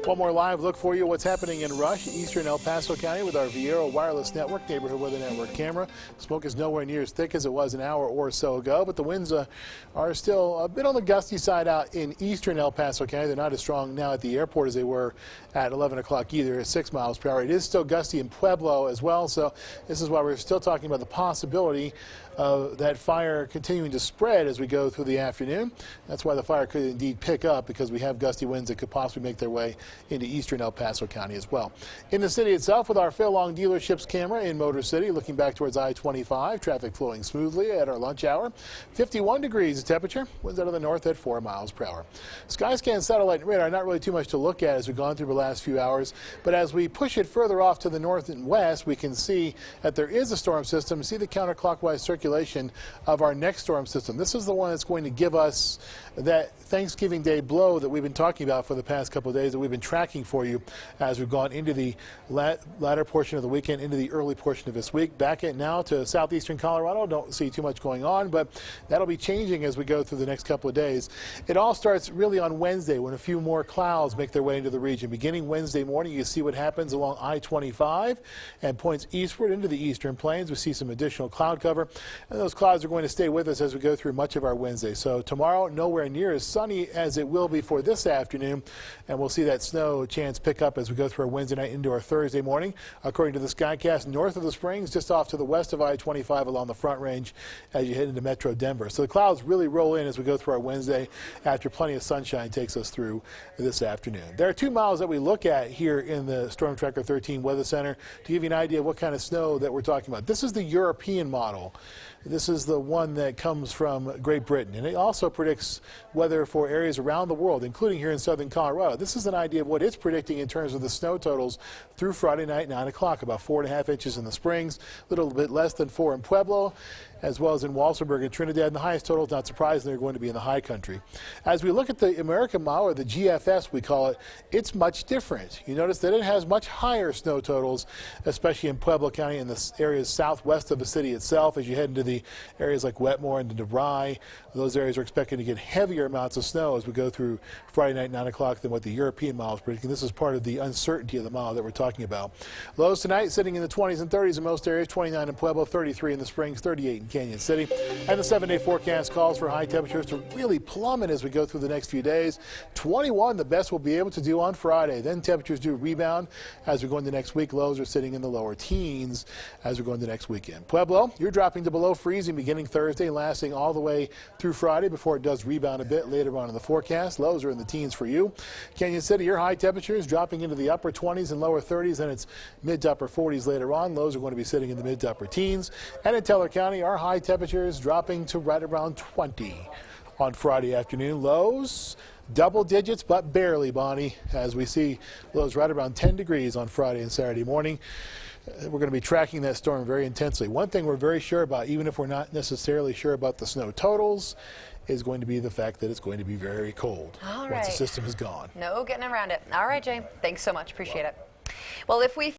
One more live look for you what's happening in Rush, eastern El Paso County with our Viero Wireless Network, neighborhood weather network camera. Smoke is nowhere near as thick as it was an hour or so ago, but the winds are still a bit on the gusty side out in eastern El Paso County. They're not as strong now at the airport as they were at 11 o'clock either, at 6 miles per hour. It is still gusty in Pueblo as well, so this is why we're still talking about the possibility of that fire continuing to spread as we go through the afternoon. That's why the fire could indeed pick up, because we have gusty winds that could possibly make their way into eastern El Paso County as well. In the city itself, with our Phil Long Dealerships camera in Motor City, looking back towards I-25, traffic flowing smoothly at our lunch hour. 51 degrees the temperature, winds out of the north at 4 miles per hour. Skyscan satellite and radar, not really too much to look at as we've gone through the last few hours, but as we push it further off to the north and west, we can see that there is a storm system. See the counterclockwise circulation of our next storm system. This is the one that's going to give us that Thanksgiving Day blow that we've been talking about for the past couple of days, that we've been tracking for you as we've gone into the latter portion of the weekend, into the early portion of this week. Back at now to southeastern Colorado. Don't see too much going on, but that'll be changing as we go through the next couple of days. It all starts really on Wednesday when a few more clouds make their way into the region. Beginning Wednesday morning, you see what happens along I-25 and points eastward into the eastern plains. We see some additional cloud cover, and those clouds are going to stay with us as we go through much of our Wednesday. So tomorrow, nowhere near as sunny as it will be for this afternoon, and we'll see that snow chance pick up as we go through our Wednesday night into our Thursday morning. According to the Skycast, north of the Springs, just off to the west of I-25 along the Front Range as you head into Metro Denver. So the clouds really roll in as we go through our Wednesday after plenty of sunshine takes us through this afternoon. There are 2 models that we look at here in the Storm Tracker 13 Weather Center to give you an idea of what kind of snow that we're talking about. This is the European model. This is the one that comes from Great Britain, and it also predicts weather for areas around the world, including here in southern Colorado. This is an idea of what it's predicting in terms of the snow totals through Friday night, 9 o'clock, about 4.5 inches in the Springs, a little bit less than 4 in Pueblo, as well as in Walsenburg and Trinidad. And the highest totals, not surprisingly, are going to be in the high country. As we look at the American model, or the GFS we call it, it's much different. You notice that it has much higher snow totals, especially in Pueblo County and the areas southwest of the city itself. As you head into the areas like Wetmore and DeVry, those areas are expecting to get heavier amounts of snow as we go through Friday night, 9 o'clock, than what the European model is predicting. This is part of the uncertainty of the model that we're talking about. Lows tonight sitting in the 20s and 30s in most areas, 29 in Pueblo, 33 in the Springs, 38 in Canyon City. And the 7-day forecast calls for high temperatures to really plummet as we go through the next few days. 21, the best we'll be able to do on Friday. Then temperatures do rebound as we go into next week. Lows are sitting in the lower teens as we go into next weekend. Pueblo, you're dropping to below freezing beginning Thursday, lasting all the way through Friday before it does rebound a bit later on in the forecast. Lows are in the teens for you. Canyon City, your high temperatures dropping into the upper 20s and lower 30s, and it's mid to upper 40s later on. Lows are going to be sitting in the mid to upper teens. And in Teller County, our high temperatures dropping to right around 20 on Friday afternoon. Lows double digits, but barely, Bonnie, as we see lows right around 10 degrees on Friday and Saturday morning. We're going to be tracking that storm very intensely. One thing we're very sure about, even if we're not necessarily sure about the snow totals, is going to be the fact that it's going to be very cold once the system is gone. No getting around it. All right, Jay. Thanks so much. Appreciate it. Well, if we